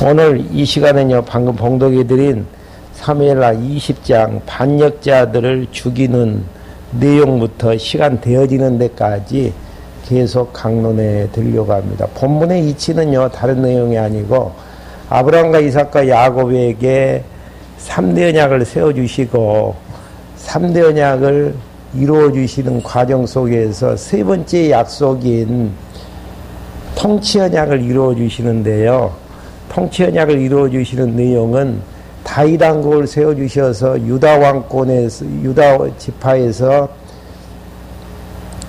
오늘 이 시간은요, 방금 봉독해 드린 사무엘하 20장 반역자들을 죽이는 내용부터 시간 되어지는 데까지 계속 강론해 드리려고 합니다. 본문의 이치는요, 다른 내용이 아니고 아브라함과 이삭과 야곱에게 3대 언약을 세워주시고 3대 언약을 이루어주시는 과정 속에서 세 번째 약속인 통치 언약을 이루어주시는데요. 통치 언약을 이루어주시는 내용은 다윗 왕국을 세워주셔서 유다 왕권에서, 유다 지파에서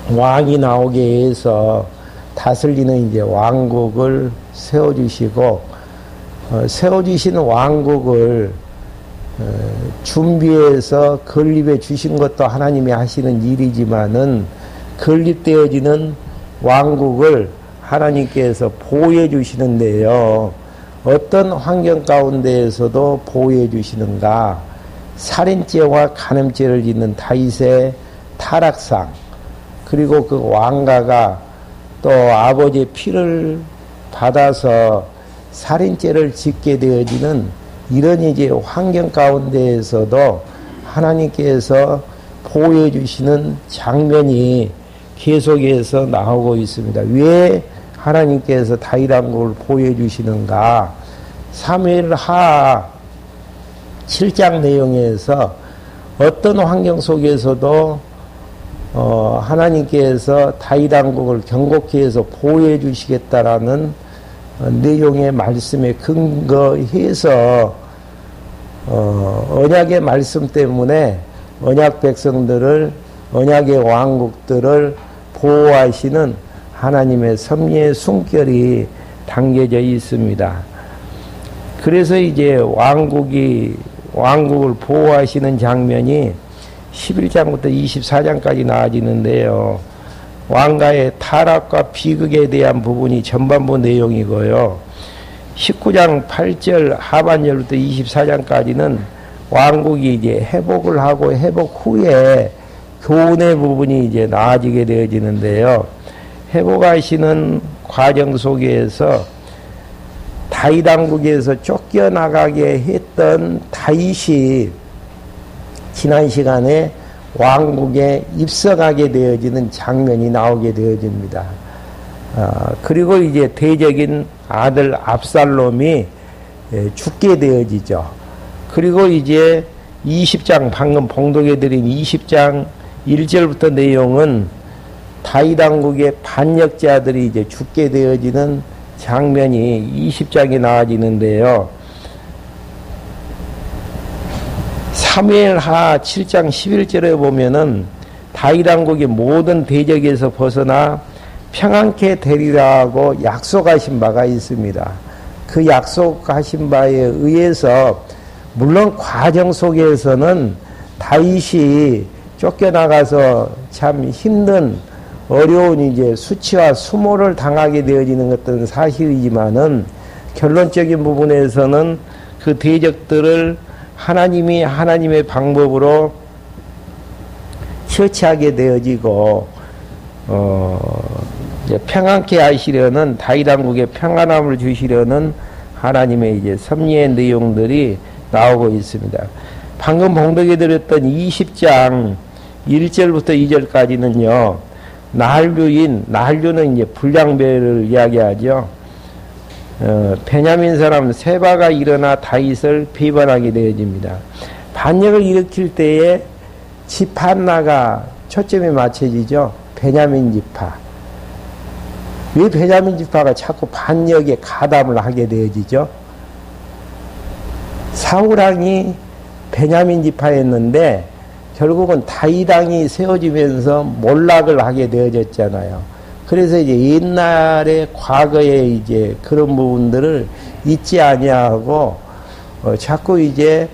왕이 나오게 해서 다스리는 이제 왕국을 세워주시고, 세워주시는 왕국을 준비해서 건립해 주신 것도 하나님이 하시는 일이지만은 건립되어지는 왕국을 하나님께서 보호해 주시는데요. 어떤 환경 가운데에서도 보호해 주시는가? 살인죄와 간음죄를 짓는 다윗의 타락상, 그리고 그 왕가가 또 아버지의 피를 받아서 살인죄를 짓게 되어지는 이런 이제 환경 가운데에서도 하나님께서 보호해 주시는 장면이 계속해서 나오고 있습니다. 왜 하나님께서 다윗 왕국을 보호해 주시는가? 사무엘하 7장 내용에서 어떤 환경 속에서도 하나님께서 다윗 왕국을 견고히 해서 보호해 주시겠다라는 내용의 말씀에 근거해서 언약의 말씀 때문에 언약 백성들을, 언약의 왕국들을 보호하시는 하나님의 섭리의 숨결이 담겨져 있습니다. 그래서 이제 왕국을 보호하시는 장면이 11장부터 24장까지 나와지는데요. 왕가의 타락과 비극에 대한 부분이 전반부 내용이고요. 19장 8절 하반절부터 24장까지는 왕국이 이제 회복을 하고 회복 후에 교훈의 부분이 이제 나아지게 되어지는데요. 회복하시는 과정 속에서 다윗 왕국에서 쫓겨나가게 했던 다윗이 지난 시간에 왕국에 입성하게 되어지는 장면이 나오게 되어집니다. 그리고 이제 대적인 아들 압살롬이 죽게 되어지죠. 그리고 이제 20장, 방금 봉독해드린 20장 1절부터 내용은 다윗 왕국의 반역자들이 이제 죽게 되어지는 장면이 20장에 나와지는데요. 사무엘하 7장 11절에 보면은 다윗 왕국의 모든 대적에서 벗어나 평안케 되리라고 약속하신 바가 있습니다. 그 약속하신 바에 의해서 물론 과정 속에서는 다윗이 쫓겨나가서 참 힘든 어려운 이제 수치와 수모를 당하게 되어지는 것들은 사실이지만은 결론적인 부분에서는 그 대적들을 하나님이 하나님의 방법으로 처치하게 되어지고 이제 평안케 하시려는 다윗 왕국의 평안함을 주시려는 하나님의 이제 섭리의 내용들이 나오고 있습니다. 방금 봉독해 드렸던 20장 1절부터 2절까지는요. 나할류는 이제 불량배를 이야기하죠. 베냐민 사람 세바가 일어나 다윗을 비반하게 되어집니다. 반역을 일으킬 때에 지파 하나가 초점이 맞춰지죠. 베냐민 지파. 왜 베냐민 지파가 자꾸 반역에 가담을 하게 되어지죠? 사울왕이 베냐민 지파였는데 결국은 다윗 왕이 세워지면서 몰락을 하게 되어졌잖아요. 그래서 이제 옛날에 과거에 이제 그런 부분들을 잊지 아니하고 자꾸 이제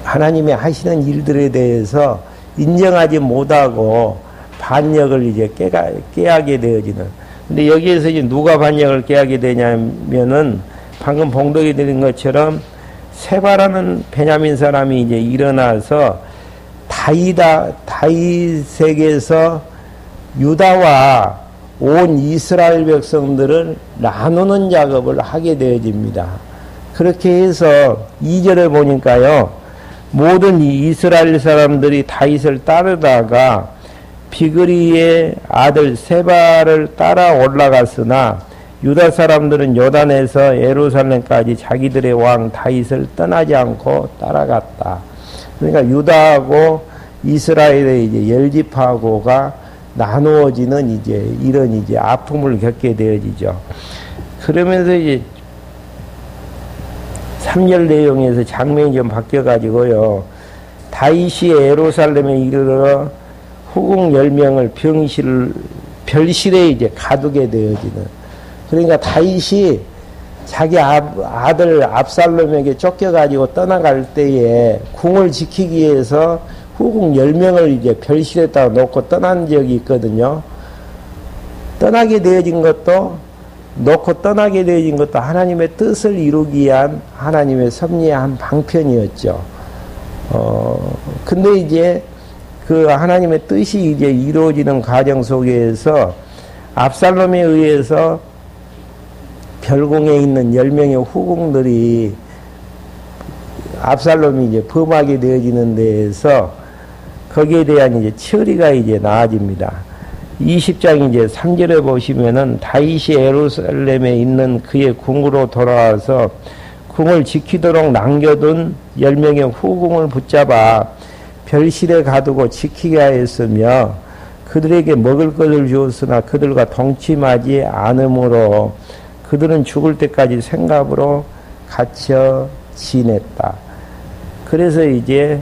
하나님이 하시는 일들에 대해서 인정하지 못하고 반역을 이제 깨하게 되어지는. 근데 여기에서 이제 누가 반역을 깨하게 되냐면은 방금 봉독해 드린 것처럼 세바라는 베냐민 사람이 이제 일어나서 다윗에게서 유다와 온 이스라엘 백성들을 나누는 작업을 하게 되어집니다. 그렇게 해서 2절에 보니까요, 모든 이스라엘 사람들이 다윗을 따르다가 비그리의 아들 세바를 따라 올라갔으나 유다 사람들은 요단에서 예루살렘까지 자기들의 왕 다윗을 떠나지 않고 따라갔다. 그러니까 유다하고 이스라엘의 이제 열지파고가 나누어지는 이제 이런 이제 아픔을 겪게 되어지죠. 그러면서 이제 3절 내용에서 장면이 좀 바뀌어가지고요. 다윗이 예루살렘에 이르러 후궁 10명을 별실에 이제 가두게 되어지는. 그러니까 다윗이 자기 아들 압살롬에게 쫓겨가지고 떠나갈 때에 궁을 지키기 위해서 후궁 10명을 이제 별실에다가 놓고 떠난 적이 있거든요. 떠나게 되어진 것도 하나님의 뜻을 이루기 위한 하나님의 섭리의 한 방편이었죠. 근데 이제 그 하나님의 뜻이 이제 이루어지는 과정 속에서 압살롬에 의해서 별궁에 있는 10명의 후궁들이 압살롬이 이제 범하게 되어지는 데에서 거기에 대한 이제 처리가 이제 나아집니다. 20장 이제 3절에 보시면은 다윗이 예루살렘에 있는 그의 궁으로 돌아와서 궁을 지키도록 남겨둔 10명의 후궁을 붙잡아 별실에 가두고 지키게 하였으며 그들에게 먹을 것을 주었으나 그들과 동침하지 않으므로 그들은 죽을 때까지 생갑으로 갇혀 지냈다. 그래서 이제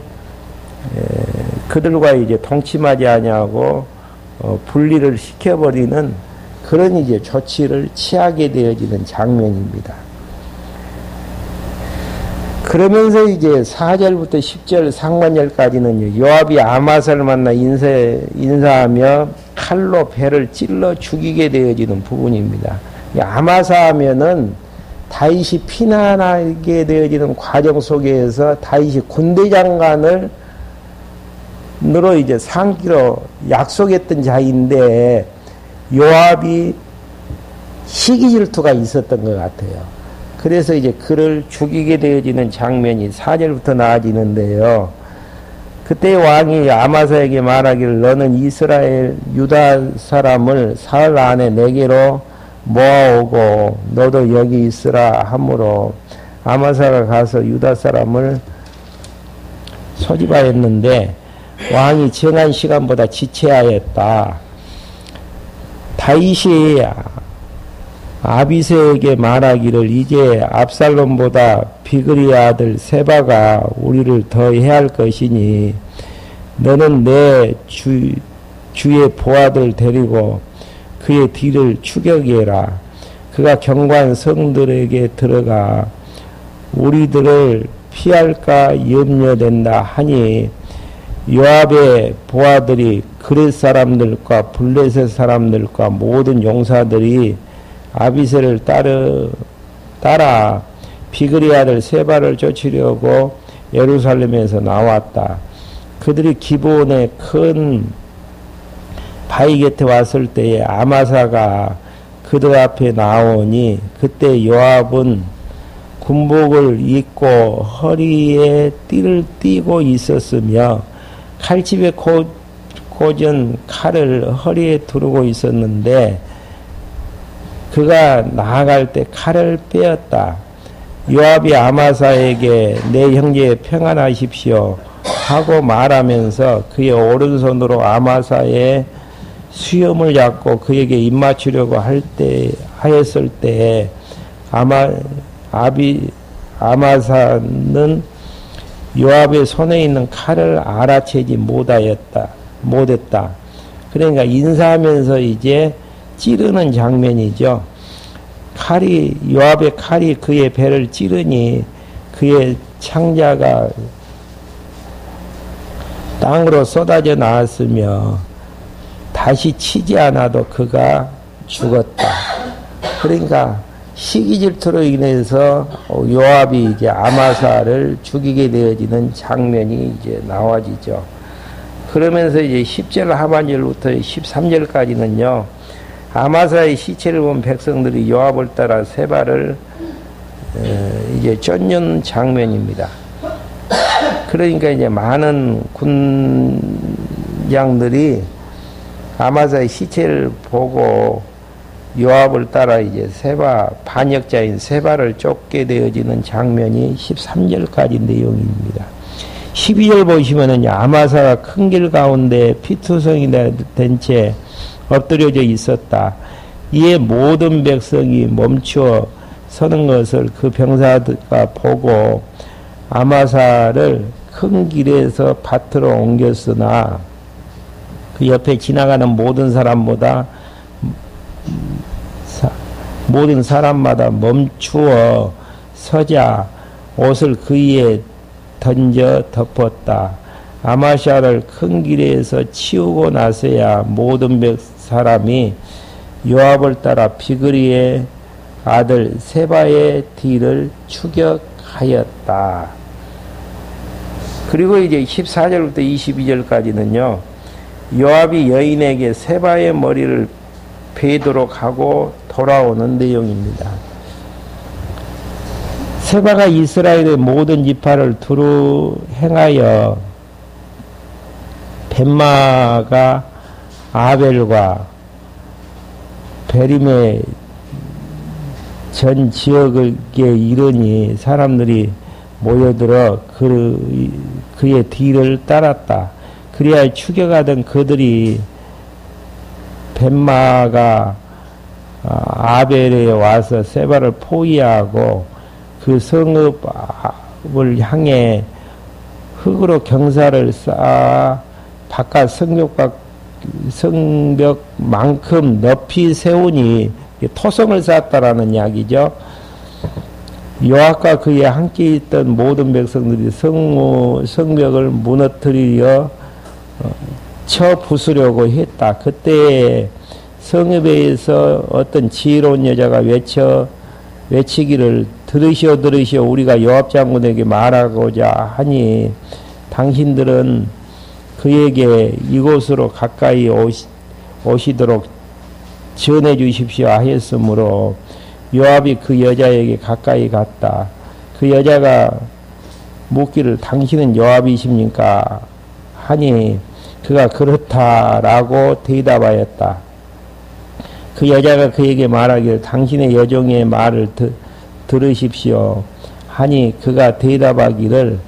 그들과 이제 동침하지 아니하고 분리를 시켜버리는 그런 이제 조치를 취하게 되어지는 장면입니다. 그러면서 이제 4절부터 10절 상반절까지는 요압이 아마사를 만나 인사하며 칼로 배를 찔러 죽이게 되어지는 부분입니다. 아마사 하면은 다윗이 피난하게 되어지는 과정 속에서 다윗이 군대 장관으로 이제 상기로 약속했던 자인데 요압이 시기 질투가 있었던 것 같아요. 그래서 이제 그를 죽이게 되어지는 장면이 4절부터 나아지는데요. 그때 왕이 아마사에게 말하기를 너는 이스라엘 유다 사람을 사흘 안에 내게로 모아오고 너도 여기 있으라 하므로 아마사가 가서 유다 사람을 소집하였는데 왕이 정한 시간보다 지체하였다. 다윗이 아비새에게 말하기를 이제 압살롬보다 비그리의 아들 세바가 우리를 더 해할 것이니 너는 내 주의 보아들 데리고 그의 뒤를 추격해라. 그가 경관 성들에게 들어가 우리들을 피할까 염려된다 하니 요압의 보아들이 그렛 사람들과 블레셋 사람들과 모든 용사들이 아비새를 따라 비그리 아들 세바를 쫓으려고 예루살렘에서 나왔다. 그들이 기브온의 큰 바위 곁에 왔을 때에 아마사가 그들 앞에 나오니 그때 요압은 군복을 입고 허리에 띠를 띠고 있었으며 칼집에 꽂은 칼을 허리에 두르고 있었는데 그가 나아갈 때 칼을 빼었다. 요압이 아마사에게 내 형제 평안하십시오 하고 말하면서 그의 오른손으로 아마사의 수염을 잡고 그에게 입맞추려고 하였을 때 아마사는 요압의 손에 있는 칼을 알아채지 못했다. 그러니까 인사하면서 이제 찌르는 장면이죠. 요압의 칼이 그의 배를 찌르니 그의 창자가 땅으로 쏟아져 나왔으며 다시 치지 않아도 그가 죽었다. 그러니까 시기 질투로 인해서 요압이 이제 아마사를 죽이게 되어지는 장면이 이제 나와지죠. 그러면서 이제 10절 하반절부터 13절까지는요, 아마사의 시체를 본 백성들이 요압을 따라 세바를 이제 쫓는 장면입니다. 그러니까 이제 많은 군장들이 아마사의 시체를 보고 요압을 따라 이제 세바, 반역자인 세바를 쫓게 되어지는 장면이 13절까지 내용입니다. 12절 보시면은 아마사가 큰 길 가운데 피투성이 된 채 엎드려져 있었다. 이에 모든 백성이 멈추어 서는 것을 그 병사가 보고 아마사를 큰 길에서 밭으로 옮겼으나 그 옆에 지나가는 모든 사람마다 멈추어 서자 옷을 그 위에 던져 덮었다. 아마샤를 큰 길에서 치우고 나서야 모든 사람이 요압을 따라 비그리의 아들 세바의 뒤를 추격하였다. 그리고 이제 14절부터 22절까지는요. 요압이 여인에게 세바의 머리를 베도록 하고 돌아오는 내용입니다. 세바가 이스라엘의 모든 지파를 두루 행하여 벤마가 아벨과 베림의 전 지역에 이르니 사람들이 모여들어 그의 뒤를 따랐다. 그리하여 추격하던 그들이 벤마가 아벨에 와서 세바를 포위하고 그 성읍을 향해 흙으로 경사를 쌓아 바깥 성벽만큼 높이 세우니 토성을 쌓았다라는 이야기죠. 요압과 그에 함께 있던 모든 백성들이 성벽을 무너뜨리려 쳐 부수려고 했다. 그때 성읍에서 어떤 지혜로운 여자가 외치기를 들으시오 우리가 요압 장군에게 말하고자 하니 당신들은 그에게 이곳으로 가까이 오시도록 전해 주십시오 하였으므로 요압이 그 여자에게 가까이 갔다. 그 여자가 묻기를 당신은 요압이십니까? 하니 그가 그렇다라고 대답하였다. 그 여자가 그에게 말하기를 당신의 여종의 말을 들으십시오 하니 그가 대답하기를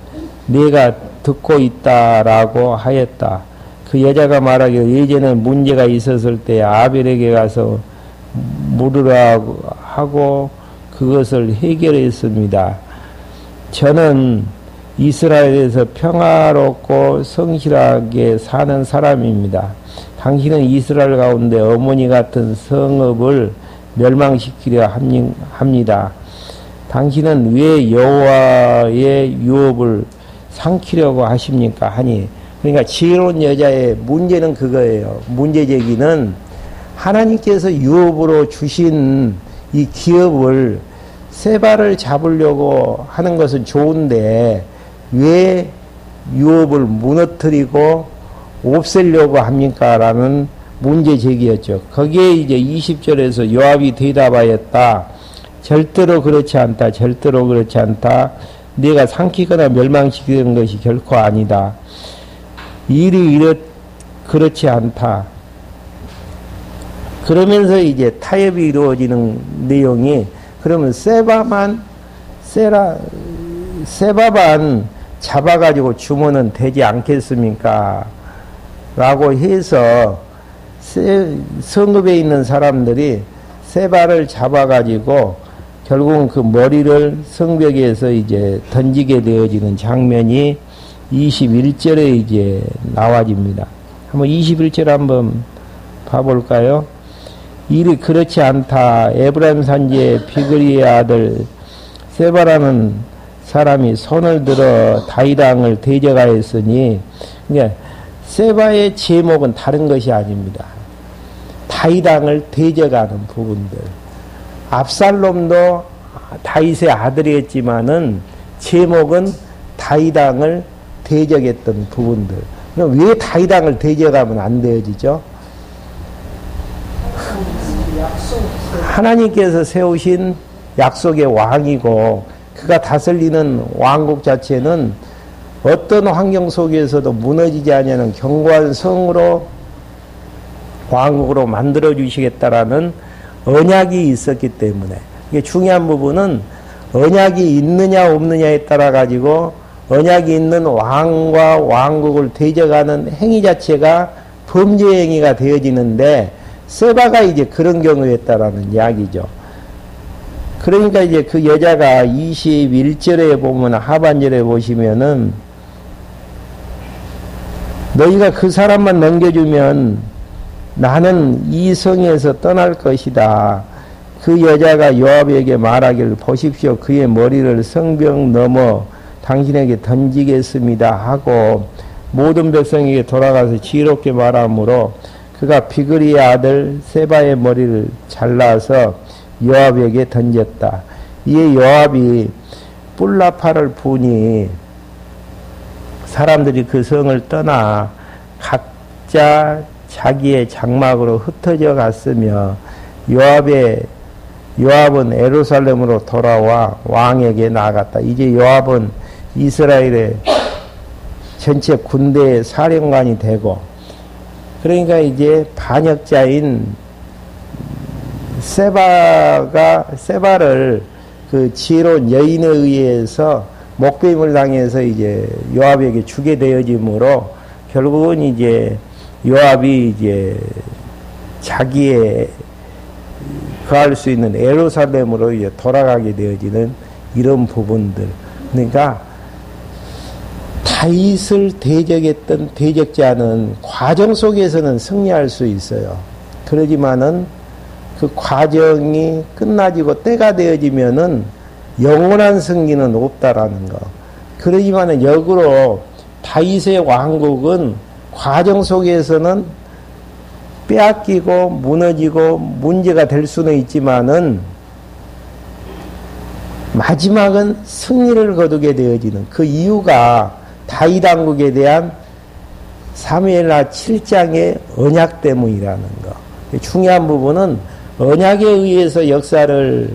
내가 듣고 있다라고 하였다. 그 여자가 말하기를 예전에 문제가 있었을 때 아벨에게 가서 물으라 하고 그것을 해결했습니다. 저는 이스라엘에서 평화롭고 성실하게 사는 사람입니다. 당신은 이스라엘 가운데 어머니 같은 성읍을 멸망시키려 합니다. 당신은 왜 여호와의 유업을 삼키려고 하십니까? 하니 그러니까 지혜로운 여자의 문제는 그거예요. 문제제기는 하나님께서 유업으로 주신 이 기업을 세바를 잡으려고 하는 것은 좋은데 왜 유업을 무너뜨리고 없애려고 합니까? 라는 문제제기였죠. 거기에 이제 20절에서 요압이 대답하였다. 절대로 그렇지 않다. 절대로 그렇지 않다. 네가 삼키거나 멸망시키는 것이 결코 아니다. 일이 그렇지 않다. 그러면서 이제 타협이 이루어지는 내용이 그러면 세바만 잡아가지고 주면은 되지 않겠습니까? 라고 해서 성읍에 있는 사람들이 세바를 잡아가지고 결국은 그 머리를 성벽에서 이제 던지게 되어지는 장면이 21절에 이제 나와집니다. 한번 21절 한번 봐볼까요? 일이 그렇지 않다. 에브라임 산지의 비그리의 아들 세바라는 사람이 손을 들어 다윗왕을 대적하였으니, 그러니까 세바의 제목은 다른 것이 아닙니다. 다윗왕을 대적하는 부분들. 압살롬도 다윗의 아들이었지만은 제목은 다윗왕을 대적했던 부분들. 그럼 왜 다윗왕을 대적하면 안 되어지죠? 하나님께서 세우신 약속의 왕이고 그가 다스리는 왕국 자체는 어떤 환경 속에서도 무너지지 아니하는 견고한 성으로 왕국으로 만들어 주시겠다라는 언약이 있었기 때문에 이게 중요한 부분은 언약이 있느냐 없느냐에 따라 가지고 언약이 있는 왕과 왕국을 대적하는 행위 자체가 범죄 행위가 되어지는데 세바가 이제 그런 경우였다라는 이야기죠. 그러니까 이제 그 여자가 21절에 보면 하반절에 보시면은 너희가 그 사람만 넘겨주면 나는 이 성에서 떠날 것이다. 그 여자가 요압에게 말하기를 보십시오. 그의 머리를 성벽 넘어 당신에게 던지겠습니다 하고 모든 백성에게 돌아가서 지혜롭게 말하므로 그가 비그리의 아들 세바의 머리를 잘라서 요압에게 던졌다. 이에 요압이 뿔나파를 부니 사람들이 그 성을 떠나 각자 자기의 장막으로 흩어져 갔으며 요압은 예루살렘으로 돌아와 왕에게 나아갔다. 이제 요압은 이스라엘의 전체 군대의 사령관이 되고 그러니까 이제 반역자인 세바를 그 지혜로운 여인에 의해서 목배임을 당해서 이제 요압에게 주게 되어지므로 결국은 이제 요압이 이제 자기의 거할 수 있는 예루살렘으로 이제 돌아가게 되어지는 이런 부분들. 그러니까 다윗을 대적했던 대적자는 과정 속에서는 승리할 수 있어요. 그러지만은 그 과정이 끝나지고 때가 되어지면은 영원한 승리는 없다라는 거. 그러지만은 역으로 다윗의 왕국은 과정 속에서는 빼앗기고 무너지고 문제가 될 수는 있지만은 마지막은 승리를 거두게 되어지는 그 이유가 다윗 왕국에 대한 사무엘하 7장의 언약 때문이라는 거. 중요한 부분은 언약에 의해서 역사를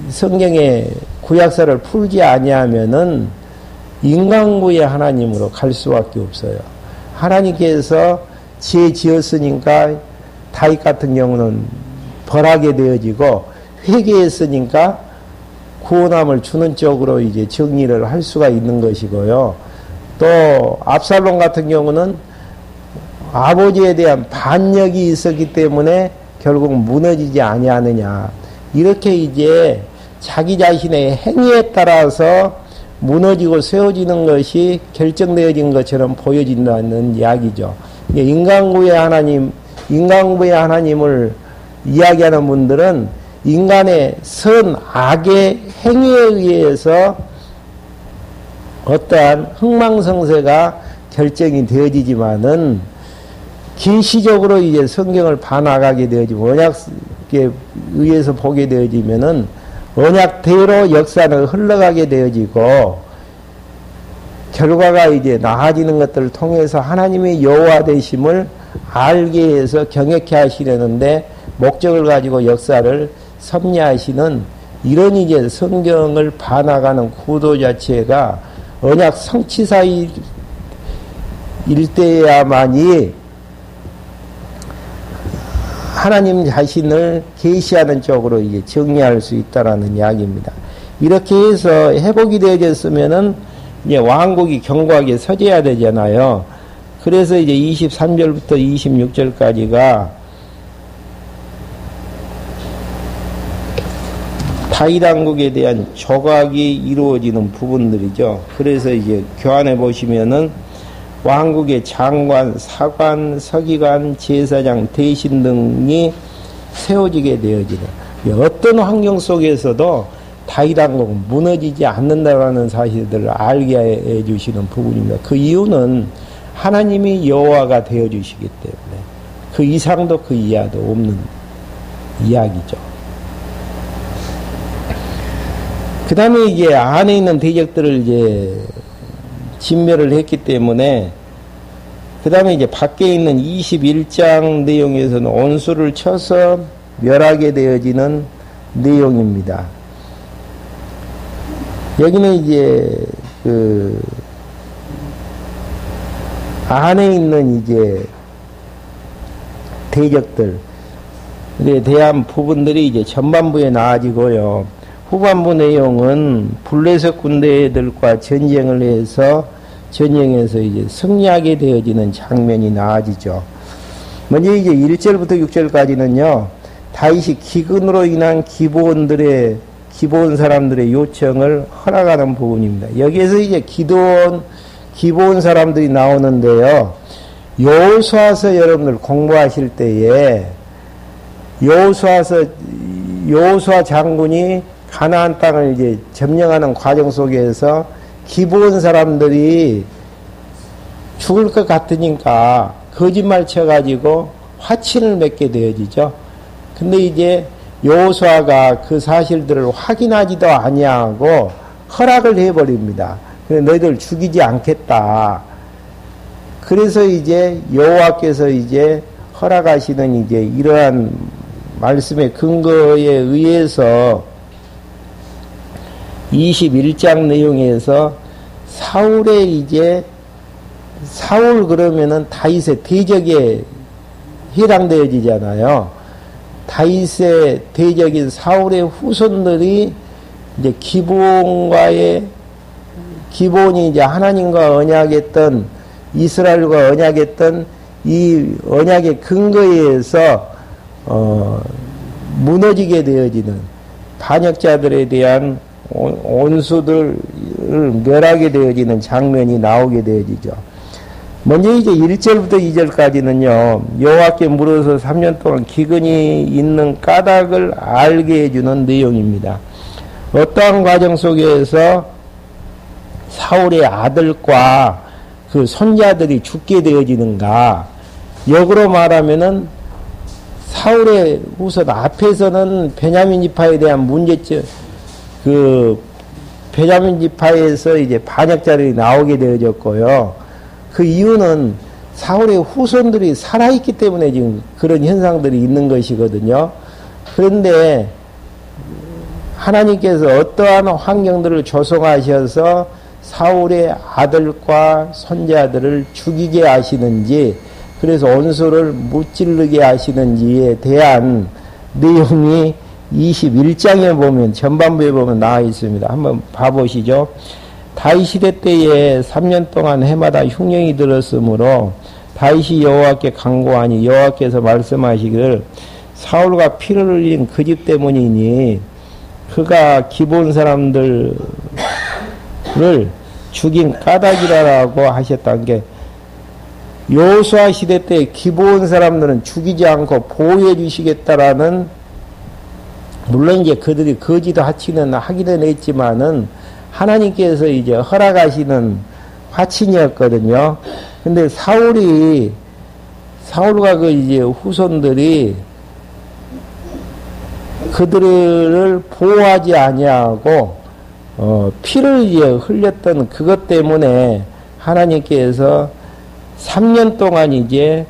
성경의 구약사를 풀지 아니하면은 인간구의 하나님으로 갈 수밖에 없어요. 하나님께서 지혜 지었으니까 다윗 같은 경우는 벌하게 되어지고 회개했으니까 구원함을 주는 쪽으로 이제 정리를 할 수가 있는 것이고요. 또 압살롬 같은 경우는 아버지에 대한 반역이 있었기 때문에 결국 무너지지 아니하느냐. 이렇게 이제 자기 자신의 행위에 따라서 무너지고 세워지는 것이 결정되어진 것처럼 보여진다는 이야기죠. 인간구의 하나님을 이야기하는 분들은 인간의 선, 악의 행위에 의해서 어떠한 흥망성쇠가 결정이 되어지지만은 계시적으로 이제 성경을 봐나가게 되어지고 언약에 의해서 보게 되어지면은 언약대로 역사는 흘러가게 되어지고 결과가 이제 나아지는 것들을 통해서 하나님의 여호와 되심을 알게 해서 경외케 하시려는데 목적을 가지고 역사를 섭리하시는 이런 이제 성경을 봐나가는 구도 자체가 언약 성취사일 때야만이 하나님 자신을 계시하는 쪽으로 이제 정리할 수 있다라는 이야기입니다. 이렇게 해서 회복이 되어졌으면은 이제 왕국이 견고하게 서져야 되잖아요. 그래서 이제 23절부터 26절까지가 다윗 왕국에 대한 조각이 이루어지는 부분들이죠. 그래서 이제 교환해 보시면은 왕국의 장관, 사관, 서기관, 제사장, 대신 등이 세워지게 되어지는 어떤 환경 속에서도 다윗 왕국은 무너지지 않는다라는 사실들을 알게 해주시는 부분입니다. 그 이유는 하나님이 여호와가 되어주시기 때문에 그 이상도 그 이하도 없는 이야기죠. 그 다음에 이제 안에 있는 대적들을 이제 진멸을 했기 때문에 그 다음에 이제 밖에 있는 21장 내용에서는 온수를 쳐서 멸하게 되어지는 내용입니다. 여기는 이제 그 안에 있는 이제 대적들 에 대한 부분들이 이제 전반부에 나아지고요. 후반부 내용은 블레셋 군대들과 전쟁에서 이제 승리하게 되어지는 장면이 나아지죠. 먼저 이제 1절부터 6절까지는요, 다윗이 기근으로 인한 기본 사람들의 요청을 허락하는 부분입니다. 여기에서 이제 기본 사람들이 나오는데요. 여호수아서 여러분들 공부하실 때에 여호수아 장군이 가나안 땅을 이제 점령하는 과정 속에서 기본 사람들이 죽을 것 같으니까 거짓말 쳐가지고 화친을 맺게 되어지죠. 근데 이제 여호수아가 그 사실들을 확인하지도 아니하고 허락을 해버립니다. 너희들 죽이지 않겠다. 그래서 이제 여호와께서 이제 허락하시는 이제 이러한 말씀의 근거에 의해서 21장 내용에서 사울 그러면은 다윗의 대적에 해당되어지잖아요. 다윗의 대적인 사울의 후손들이 이제 기본이 이제 하나님과 언약했던 이스라엘과 언약했던 이 언약의 근거에 의해서 무너지게 되어지는 반역자들에 대한 온수들을 멸하게 되어지는 장면이 나오게 되어지죠. 먼저 이제 1절부터 2절까지는요, 여호와께 물어서 3년 동안 기근이 있는 까닭을 알게 해주는 내용입니다. 어떠한 과정 속에서 사울의 아들과 그 손자들이 죽게 되어지는가, 역으로 말하면은 사울의 우선 앞에서는 베냐민 지파에 대한 문제점, 베냐민 지파에서 이제 반역자들이 나오게 되어졌고요. 그 이유는 사울의 후손들이 살아있기 때문에 지금 그런 현상들이 있는 것이거든요. 그런데 하나님께서 어떠한 환경들을 조성하셔서 사울의 아들과 손자들을 죽이게 하시는지, 그래서 온수를 무찌르게 하시는지에 대한 내용이 21장에 보면, 전반부에 보면 나와 있습니다. 한번 봐보시죠. 다윗 시대 때에 3년 동안 해마다 흉령이 들었으므로 다윗이 여호와께 간구하니 여호와께서 말씀하시기를 사울과 피를 흘린 그 집 때문이니 그가 기본 사람들을 죽인 까닭이라고 하셨다는 게, 여호수아 시대 때 기본 사람들은 죽이지 않고 보호해 주시겠다라는, 물론 이제 그들이 거짓 화친은 하기는 했지만은 하나님께서 이제 허락하시는 화친이었거든요. 근데 사울과 그 이제 후손들이 그들을 보호하지 아니하고 피를 이제 흘렸던 그것 때문에 하나님께서 3년 동안 이제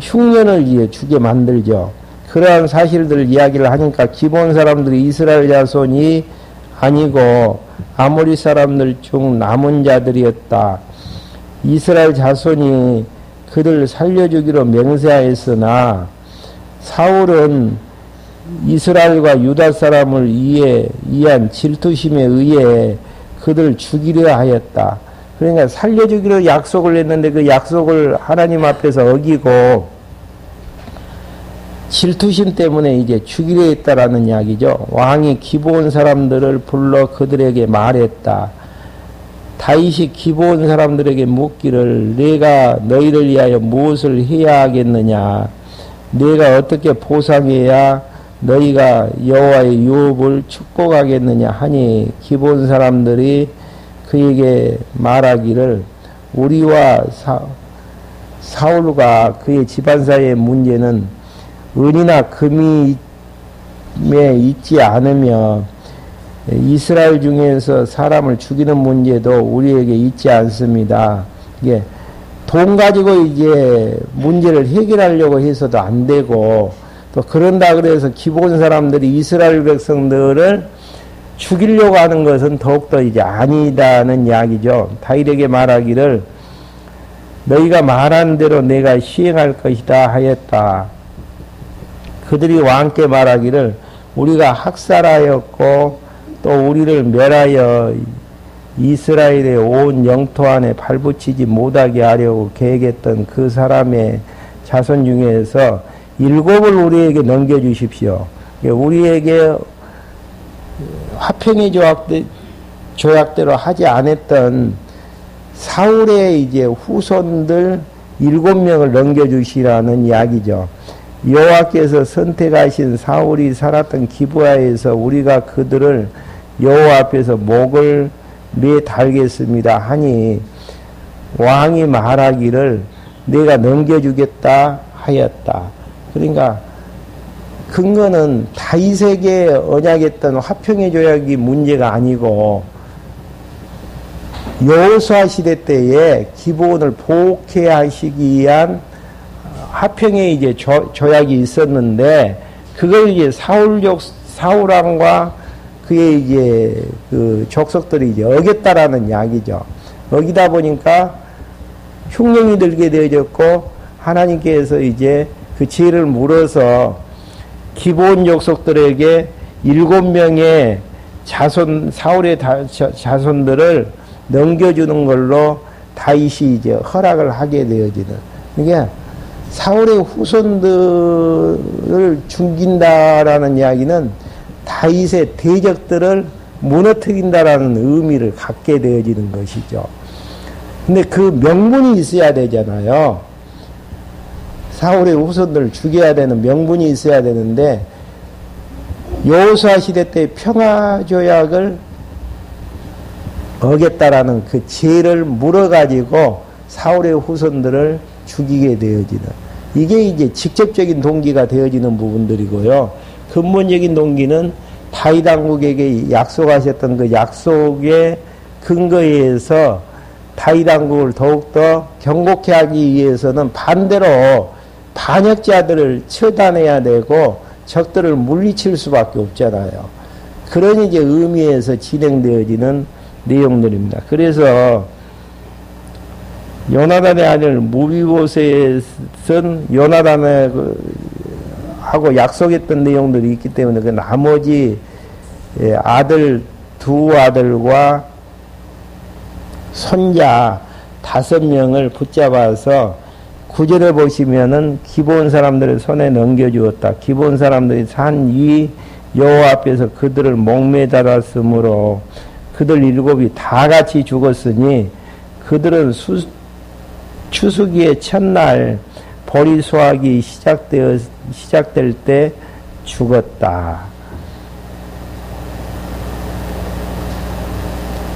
흉년을 이제 주게 만들죠. 그러한 사실들을 이야기를 하니까 기본 사람들이 이스라엘 자손이 아니고 아모리 사람들 중 남은 자들이었다. 이스라엘 자손이 그를 살려주기로 맹세하였으나 사울은 이스라엘과 유다 사람을 이해한 질투심에 의해 그들을 죽이려 하였다. 그러니까 살려주기로 약속을 했는데 그 약속을 하나님 앞에서 어기고 질투심 때문에 이제 죽이려 했다라는 이야기죠. 왕이 기브온 사람들을 불러 그들에게 말했다. 다윗이 기브온 사람들에게 묻기를 내가 너희를 위하여 무엇을 해야 하겠느냐? 내가 어떻게 보상해야 너희가 여호와의 유업을 축복하겠느냐 하니 기브온 사람들이 그에게 말하기를 우리와 사울과 그의 집안 사이의 문제는 은이나 금이 있지 않으며 이스라엘 중에서 사람을 죽이는 문제도 우리에게 있지 않습니다. 이게 돈 가지고 이제 문제를 해결하려고 해서도 안 되고 또 그런다 그래서 기본 사람들이 이스라엘 백성들을 죽이려고 하는 것은 더욱더 이제 아니다는 이야기죠. 다윗에게 말하기를 너희가 말한 대로 내가 시행할 것이다 하였다. 그들이 왕께 말하기를 우리가 학살하였고 또 우리를 멸하여 이스라엘의 온 영토 안에 발붙이지 못하게 하려고 계획했던 그 사람의 자손 중에서 7을 우리에게 넘겨주십시오. 우리에게 화평의 조약대로 하지 않았던 사울의 이제 후손들 7명을 넘겨주시라는 이야기죠. 여호와께서 선택하신 사울이 살았던 기브아에서 우리가 그들을 여호와 앞에서 목을 매달겠습니다 하니 왕이 말하기를 내가 넘겨주겠다 하였다. 그러니까 근거는 다윗에게 언약했던 화평의 조약이 문제가 아니고 여호수아 시대 때에 기브온을 복해하시기 위한 화평의 이제 조약이 있었는데 그걸 이제 사울왕과 그의 이제 그 족속들이 이제 어겼다라는 이야기죠. 어기다 보니까 흉년이 들게 되어졌고 하나님께서 이제 그 죄를 물어서 기브온 족속들에게 7명의 사울의 자손들을 넘겨주는 걸로 다윗이 이제 허락을 하게 되어지는. 이게 사울의 후손들을 죽인다라는 이야기는 다윗의 대적들을 무너뜨린다라는 의미를 갖게 되어지는 것이죠. 근데 그 명분이 있어야 되잖아요. 사울의 후손들을 죽여야 되는 명분이 있어야 되는데 여호수아 시대 때 평화조약을 어겼다라는 그 죄를 물어가지고 사울의 후손들을 죽이게 되어지는 이게 이제 직접적인 동기가 되어지는 부분들이고요. 근본적인 동기는 다윗 왕국에게 약속하셨던 그 약속의 근거에서 다윗 왕국을 더욱더 경고케 하기 위해서는 반대로 반역자들을 처단해야 되고 적들을 물리칠 수밖에 없잖아요. 그런 이제 의미에서 진행되어지는 내용들입니다. 그래서 요나단의 아들 무비보셋은 요나단의 하고 약속했던 내용들이 있기 때문에 그 나머지 아들 두 아들과 손자 5명을 붙잡아서 구절에 보시면은 기본 사람들의 손에 넘겨주었다. 기본 사람들이 산 위 여호와 앞에서 그들을 목매달았으므로 그들 7이 다 같이 죽었으니 그들은 추수기의 첫날 보리 수확이 시작될 때 죽었다.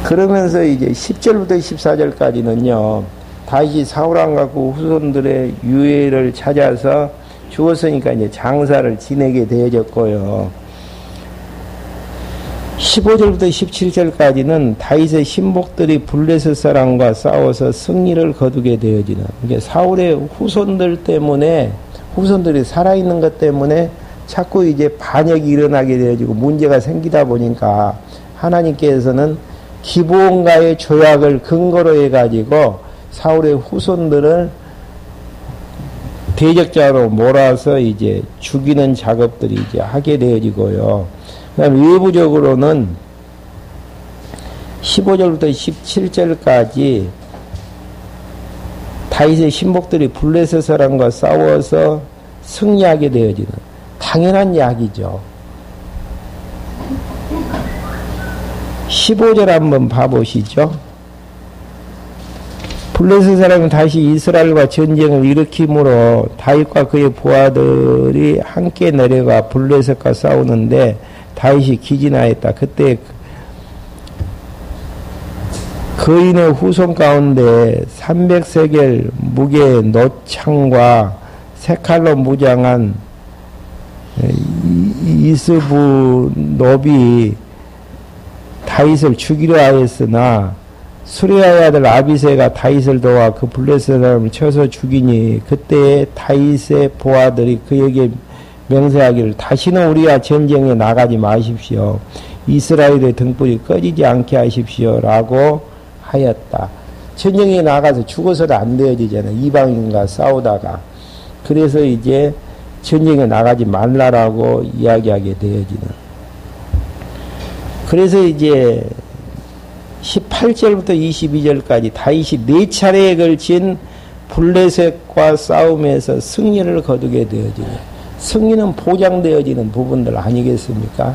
그러면서 이제 10절부터 14절까지는요, 다윗이 사울왕과 그 후손들의 유해를 찾아서 죽었으니까 이제 장사를 지내게 되어졌고요. 15절부터 17절까지는 다윗의 신복들이 블레셋 사람과 싸워서 승리를 거두게 되어지는, 이게 사울의 후손들 때문에, 후손들이 살아있는 것 때문에 자꾸 이제 반역이 일어나게 되어지고 문제가 생기다 보니까 하나님께서는 기브온과의 조약을 근거로 해가지고 사울의 후손들을 대적자로 몰아서 이제 죽이는 작업들이 이제 하게 되어지고요. 그다음 외부적으로는 15절부터 17절까지 다윗의 신복들이 블레셋 사람과 싸워서 승리하게 되어지는 당연한 이야기죠. 15절 한번 봐보시죠. 블레셋 사람은 다시 이스라엘과 전쟁을 일으키므로 다윗과 그의 부하들이 함께 내려가 블레셋과 싸우는데 다윗이 기진하였다. 그때 거인의 후손 가운데 300세겔 무게의 노창과 세 칼로 무장한 이스부 노비 다윗을 죽이려 하였으나 수리아의 아들 아비새가 다윗을 도와 그 블레셋 사람을 쳐서 죽이니 그때 다윗의 보아들이 그에게 맹세하기를 다시는 우리와 전쟁에 나가지 마십시오. 이스라엘의 등불이 꺼지지 않게 하십시오. 라고 하였다. 전쟁에 나가서 죽어서는 안 되어지잖아요. 이방인과 싸우다가. 그래서 이제 전쟁에 나가지 말라라고 이야기하게 되어지는. 그래서 이제 18절부터 22절까지 다윗이 4차례에 걸친 블레셋과 싸움에서 승리를 거두게 되어지는, 승리는 보장되어지는 부분들 아니겠습니까?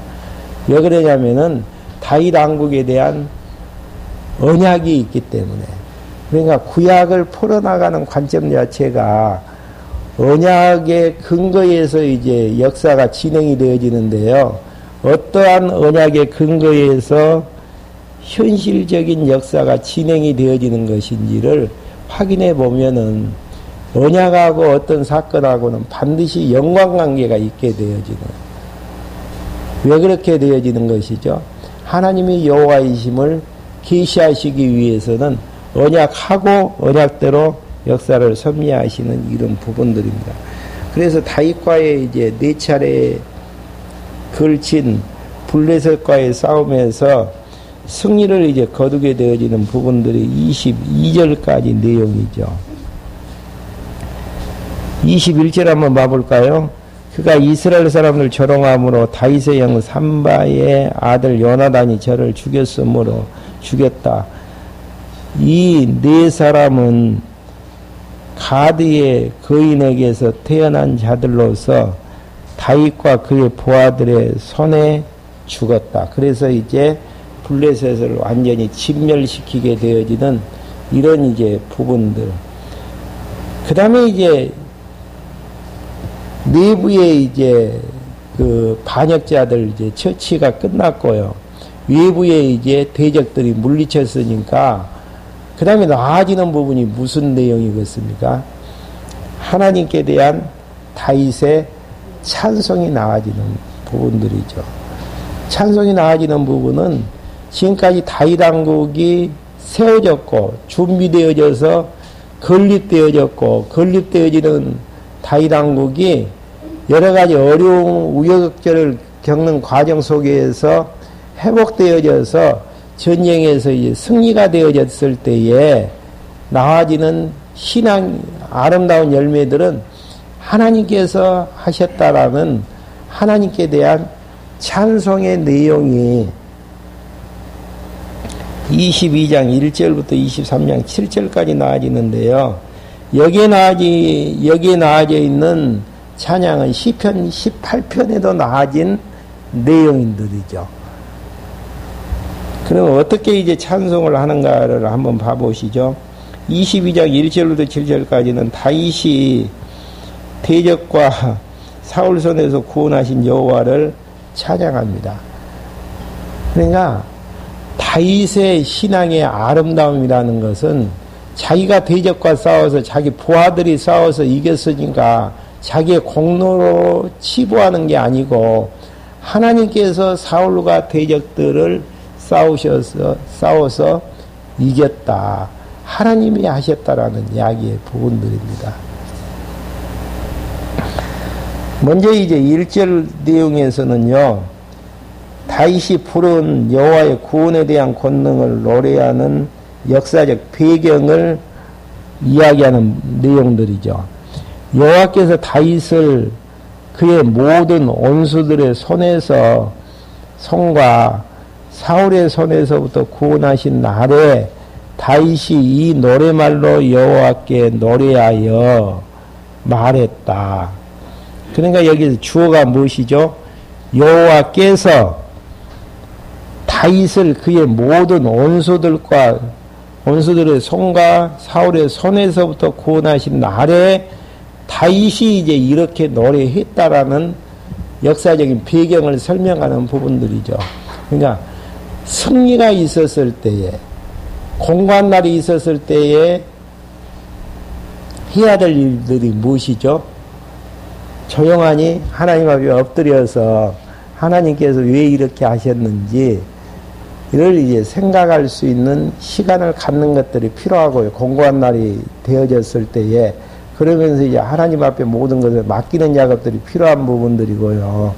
왜 그러냐면은 다윗 왕국에 대한 언약이 있기 때문에. 그러니까 구약을 풀어나가는 관점 자체가 언약의 근거에서 이제 역사가 진행이 되어지는데요. 어떠한 언약의 근거에서 현실적인 역사가 진행이 되어지는 것인지를 확인해 보면은 언약하고 어떤 사건하고는 반드시 연관관계가 있게 되어지는. 왜 그렇게 되어지는 것이죠? 하나님이 여호와이심을 계시하시기 위해서는 언약하고 언약대로 역사를 섭리하시는 이런 부분들입니다. 그래서 다윗과의 이제 4차례에 걸친 블레셋과의 싸움에서 승리를 이제 거두게 되어지는 부분들이 22절까지 내용이죠. 21절 한번 봐볼까요? 그가 이스라엘 사람을 조롱함으로 다윗의 형 삼바의 아들 요나단이 저를 죽였으므로 죽였다. 이 4사람은 가드의 거인에게서 태어난 자들로서 다윗과 그의 부하들의 손에 죽었다. 그래서 이제 블레셋을 완전히 진멸시키게 되어지는 이런 이제 부분들. 그 다음에 이제 내부에 이제 그 반역자들 이제 처치가 끝났고요. 외부에 이제 대적들이 물리쳤으니까 그 다음에 나아지는 부분이 무슨 내용이겠습니까? 하나님께 대한 다윗의 찬송이 나아지는 부분들이죠. 찬송이 나아지는 부분은 지금까지 다윗 왕국이 세워졌고 준비되어져서 건립되어졌고 건립되어지는 다윗 왕국이 여러 가지 어려운 우여곡절을 겪는 과정 속에서 회복되어져서 전쟁에서 이제 승리가 되어졌을 때에 나와지는 신앙 아름다운 열매들은 하나님께서 하셨다라는 하나님께 대한 찬송의 내용이 22장 1절부터 23장 7절까지 나와지는데요. 여기에 나와져 있는 찬양은 시편 18편에도 나와진 내용들이죠. 그럼 어떻게 이제 찬송을 하는가를 한번 봐보시죠. 22장 1절부터 7절까지는 다윗이 대적과 사울 손에서 구원하신 여호와를 찬양합니다. 그러니까 다윗의 신앙의 아름다움이라는 것은 자기가 대적과 싸워서 자기 부하들이 싸워서 이겼으니까 자기의 공로로 치부하는 게 아니고 하나님께서 사울과 대적들을 싸워서 이겼다. 하나님이 하셨다라는 이야기의 부분들입니다. 먼저 이제 1절 내용에서는요, 다윗이 부른 여호와의 구원에 대한 권능을 노래하는 역사적 배경을 이야기하는 내용들이죠. 여호와께서 다윗을 그의 모든 원수들의 손과 사울의 손에서부터 구원하신 날에 다윗이 이 노래말로 여호와께 노래하여 말했다. 그러니까 여기서 주어가 무엇이죠? 여호와께서 다윗을 그의 모든 원수들의 손과 사울의 손에서부터 구원하신 날에 다윗이 이제 이렇게 노래했다라는 역사적인 배경을 설명하는 부분들이죠. 그러니까 승리가 있었을 때에, 공고한 날이 있었을 때에 해야 될 일들이 무엇이죠? 조용하니 하나님 앞에 엎드려서 하나님께서 왜 이렇게 하셨는지 이를 이제 생각할 수 있는 시간을 갖는 것들이 필요하고요. 공고한 날이 되어졌을 때에 그러면서 이제 하나님 앞에 모든 것을 맡기는 작업들이 필요한 부분들이고요.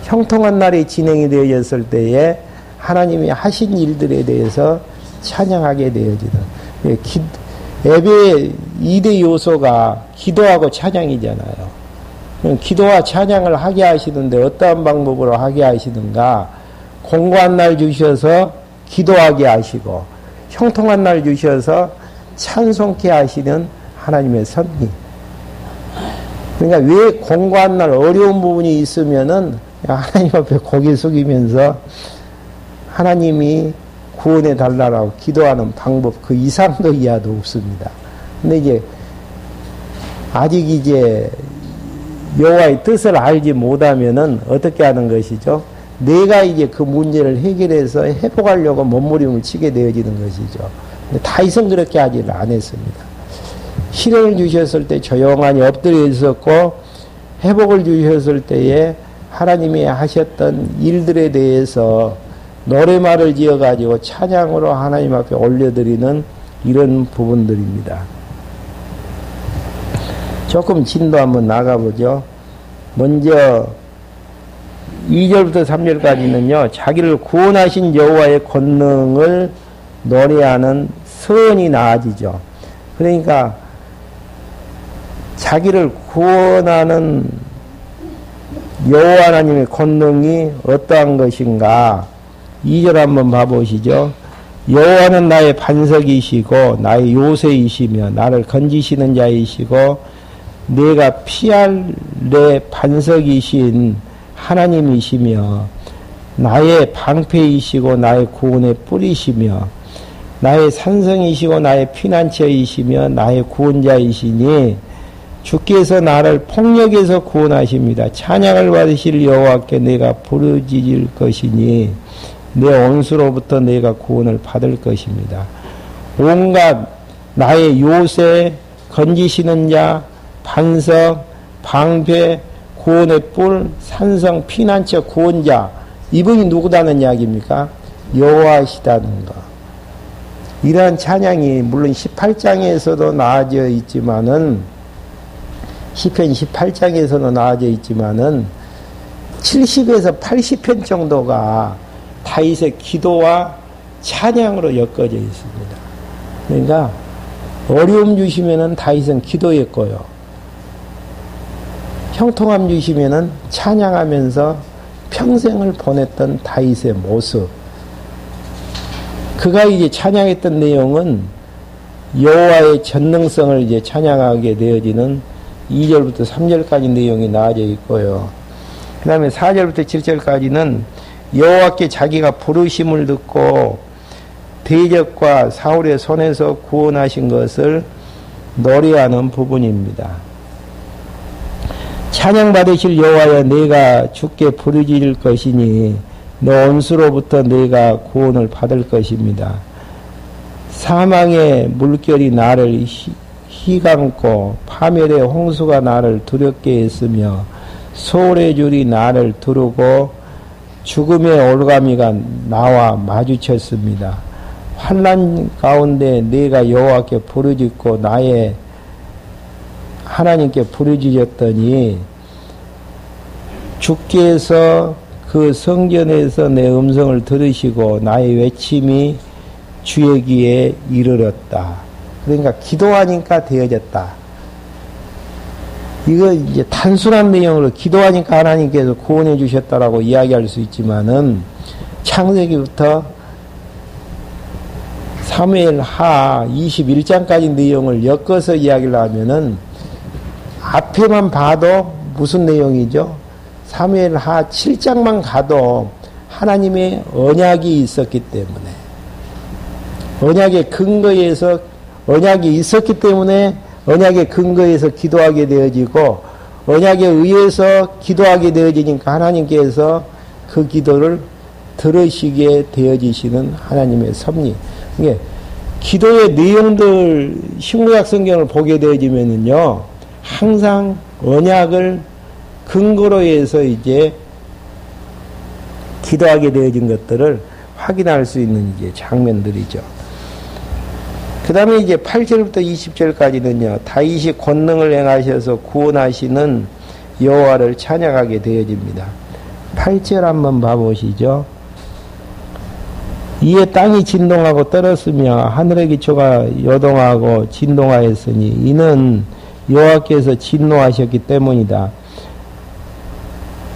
형통한 날이 진행이 되어졌을 때에 하나님이 하신 일들에 대해서 찬양하게 되어지는, 예배의 2대 요소가 기도하고 찬양이잖아요. 기도와 찬양을 하게 하시는데 어떠한 방법으로 하게 하시는가? 공고한 날 주셔서 기도하게 하시고, 형통한 날 주셔서 찬송케 하시는 하나님의 섭리. 그러니까 왜 공고한 날 어려운 부분이 있으면은 하나님 앞에 고개 숙이면서 하나님이 구원해 달라고 기도하는 방법 그 이상도 이하도 없습니다. 근데 이제 아직 이제 여호와의 뜻을 알지 못하면은 어떻게 하는 것이죠? 내가 이제 그 문제를 해결해서 회복하려고 몸부림을 치게 되어지는 것이죠. 근데 다윗은 그렇게 하지를 않았습니다. 시련을 주셨을 때 조용하니 엎드려 있었고, 회복을 주셨을 때에 하나님이 하셨던 일들에 대해서 노래말을 지어가지고 찬양으로 하나님 앞에 올려드리는 이런 부분들입니다. 조금 진도 한번 나가보죠. 먼저 2절부터 3절까지는요, 자기를 구원하신 여호와의 권능을 노래하는 서원이 나아지죠. 그러니까 자기를 구원하는 여호와 하나님의 권능이 어떠한 것인가? 2절 한번 봐보시죠. 여호와는 나의 반석이시고 나의 요새이시며 나를 건지시는 자이시고 내가 피할 내 반석이신 하나님이시며 나의 방패이시고 나의 구원의 뿌리시며 나의 산성이시고 나의 피난처이시며 나의 구원자이시니 주께서 나를 폭력에서 구원하십니다. 찬양을 받으실 여호와께 내가 부르짖을 것이니 내 원수로부터 내가 구원을 받을 것입니다. 온갖 나의 요새, 건지시는 자, 반석, 방패, 구원의 뿔, 산성, 피난처, 구원자, 이분이 누구다는 이야기입니까? 여호와시다는 거. 이러한 찬양이 물론 18장에서도 나와져 있지만은, 시편 18장에서도 나와져 있지만은 70에서 80편 정도가 다윗의 기도와 찬양으로 엮어져 있습니다. 그러니까 어려움 주시면은 다윗은 기도했고요. 형통함 주시면은 찬양하면서 평생을 보냈던 다윗의 모습. 그가 이제 찬양했던 내용은 여호와의 전능성을 이제 찬양하게 되어지는 2절부터 3절까지 내용이 나와져 있고요. 그 다음에 4절부터 7절까지는 여호와께 자기가 부르심을 듣고 대적과 사울의 손에서 구원하신 것을 노래하는 부분입니다. 찬양받으실 여호와여 내가 주께 부르짖을 것이니 너 원수로부터 내가 구원을 받을 것입니다. 사망의 물결이 나를 휘감고 파멸의 홍수가 나를 두렵게 했으며 소울의 줄이 나를 두르고 죽음의 올가미가 나와 마주쳤습니다. 환난 가운데 내가 여호와께 부르짖고 나의 하나님께 부르짖었더니 주께서 그 성전에서 내 음성을 들으시고 나의 외침이 주의 귀에 이르렀다. 그러니까 기도하니까 되어졌다. 이거 이제 단순한 내용으로 기도하니까 하나님께서 구원해 주셨다라고 이야기할 수 있지만은 창세기부터 사무엘하 21장까지 내용을 엮어서 이야기를 하면은 앞에만 봐도 무슨 내용이죠? 사무엘하 7장만 가도 하나님의 언약이 있었기 때문에 언약의 근거에서 언약이 있었기 때문에 언약의 근거에서 기도하게 되어지고 언약에 의해서 기도하게 되어지니까 하나님께서 그 기도를 들으시게 되어지시는 하나님의 섭리. 이게 기도의 내용들 신구약 성경을 보게 되어지면은요 항상 언약을 근거로 해서 이제 기도하게 되어진 것들을 확인할 수 있는 이제 장면들이죠. 그 다음에 이제 8절부터 20절까지는요, 다윗이 권능을 행하셔서 구원하시는 여호와를 찬양하게 되어집니다. 8절 한번 봐보시죠. 이에 땅이 진동하고 떨었으며 하늘의 기초가 요동하고 진동하였으니 이는 여호와께서 진노하셨기 때문이다.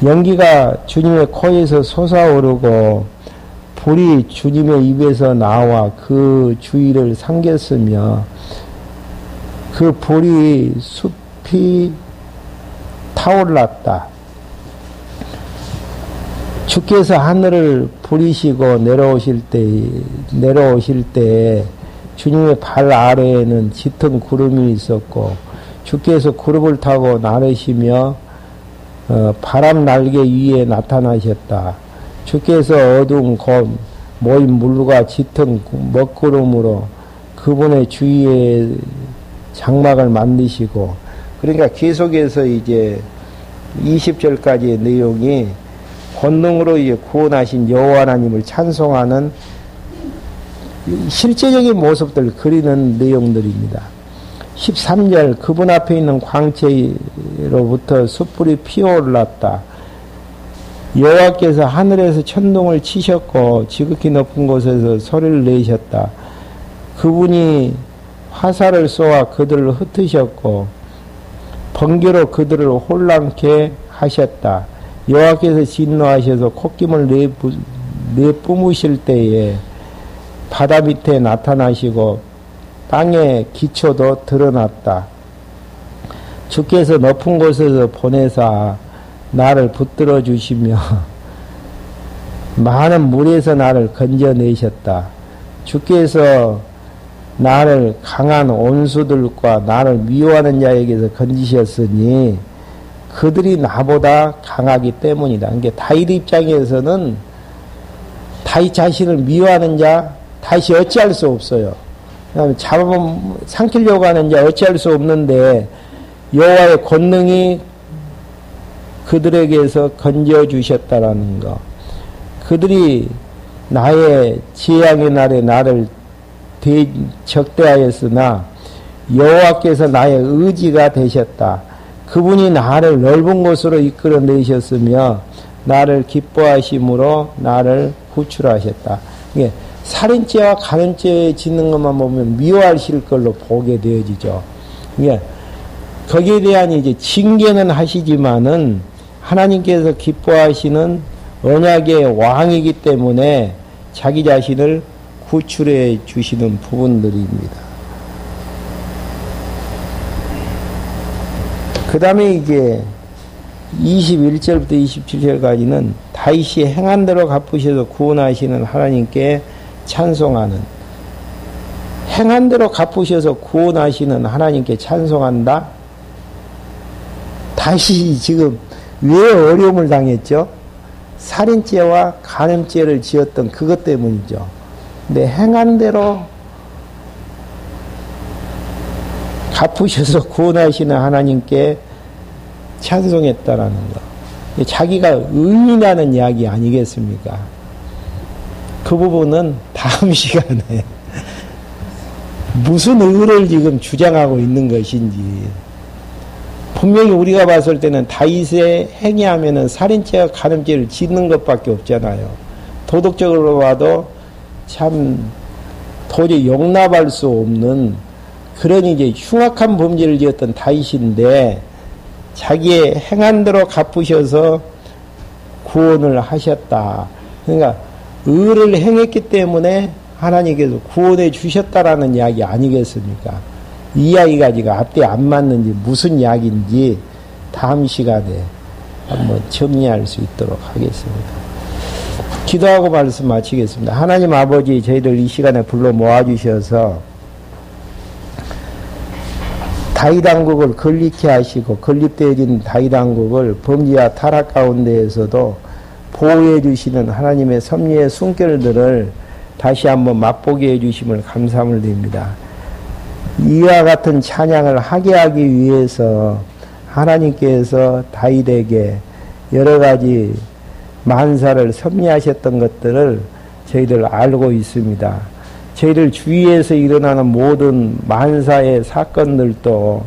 연기가 주님의 코에서 솟아오르고 불이 주님의 입에서 나와 그 주위를 삼겼으며 그 불이 숲이 타올랐다. 주께서 하늘을 부리시고 내려오실 때 주님의 발 아래에는 짙은 구름이 있었고 주께서 구름을 타고 나르시며 바람 날개 위에 나타나셨다. 주께서 어두운 곳 모인 물과 짙은 먹구름으로 그분의 주위에 장막을 만드시고, 그러니까 계속해서 이제 20절까지의 내용이 권능으로 이제 구원하신 여호와 하나님을 찬송하는 실제적인 모습들을 그리는 내용들입니다. 13절 그분 앞에 있는 광채로부터 숯불이 피어올랐다. 여호와께서 하늘에서 천둥을 치셨고 지극히 높은 곳에서 소리를 내셨다. 그분이 화살을 쏘아 그들을 흩으셨고 번개로 그들을 혼란케 하셨다. 여호와께서 진노하셔서 콧김을 내뿜으실 때에 바다 밑에 나타나시고 땅의 기초도 드러났다. 주께서 높은 곳에서 보내사 나를 붙들어 주시며 많은 물에서 나를 건져내셨다. 주께서 나를 강한 온수들과 나를 미워하는 자에게서 건지셨으니 그들이 나보다 강하기 때문이다. 그러니까 다윗 입장에서는 다윗 자신을 미워하는 자 다윗이 어찌할 수 없어요. 잡으면 삼키려고 하는 자 어찌할 수 없는데 여호와의 권능이 그들에게서 건져주셨다라는 거. 그들이 나의 재앙의 날에 나를 적대하였으나 여호와께서 나의 의지가 되셨다. 그분이 나를 넓은 곳으로 이끌어내셨으며 나를 기뻐하심으로 나를 구출하셨다. 이게 살인죄와 간음죄 짓는 것만 보면 미워하실 걸로 보게 되어지죠. 이게 거기에 대한 이제 징계는 하시지만은 하나님께서 기뻐하시는 언약의 왕이기 때문에 자기 자신을 구출해 주시는 부분들입니다. 그 다음에 이제 21절부터 27절까지는 다윗이 행한 대로 갚으셔서 구원하시는 하나님께 찬송하는, 행한 대로 갚으셔서 구원하시는 하나님께 찬송한다? 다윗이 지금 왜 어려움을 당했죠? 살인죄와 간음죄를 지었던 그것 때문이죠. 근데 행한 대로 갚으셔서 구원하시는 하나님께 찬송했다라는 거. 자기가 의인이라는 이야기 아니겠습니까? 그 부분은 다음 시간에 무슨 의를 지금 주장하고 있는 것인지. 분명히 우리가 봤을 때는 다윗의 행위하면은 살인죄와 간음죄를 짓는 것밖에 없잖아요. 도덕적으로 봐도 참 도저히 용납할 수 없는 그런 이제 흉악한 범죄를 지었던 다윗인데 자기의 행한 대로 갚으셔서 구원을 하셨다. 그러니까 의를 행했기 때문에 하나님께서 구원해 주셨다라는 이야기 아니겠습니까? 이 이야기가 지금 앞뒤 안 맞는지 무슨 이야기인지 다음 시간에 한번 정리할 수 있도록 하겠습니다. 기도하고 말씀 마치겠습니다. 하나님 아버지, 저희들 이 시간에 불러 모아주셔서 다윗 왕국을 건립케 하시고 건립되어진 다윗 왕국을 범죄와 타락 가운데에서도 보호해 주시는 하나님의 섭리의 숨결들을 다시 한번 맛보게 해 주심을 감사함을 드립니다. 이와 같은 찬양을 하게 하기 위해서 하나님께서 다윗에게 여러 가지 만사를 섭리하셨던 것들을 저희들 알고 있습니다. 저희들 주위에서 일어나는 모든 만사의 사건들도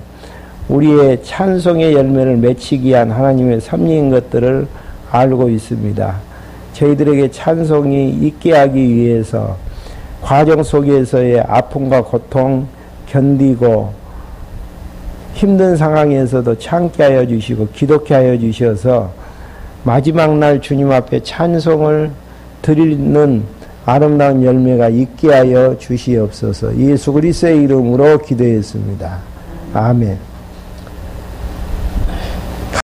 우리의 찬송의 열매를 맺히기 위한 하나님의 섭리인 것들을 알고 있습니다. 저희들에게 찬송이 있게 하기 위해서 과정 속에서의 아픔과 고통 견디고 힘든 상황에서도 참게 하여 주시고 기도케 하여 주셔서 마지막 날 주님 앞에 찬송을 드리는 아름다운 열매가 있게 하여 주시옵소서. 예수 그리스도의 이름으로 기도했습니다. 아멘.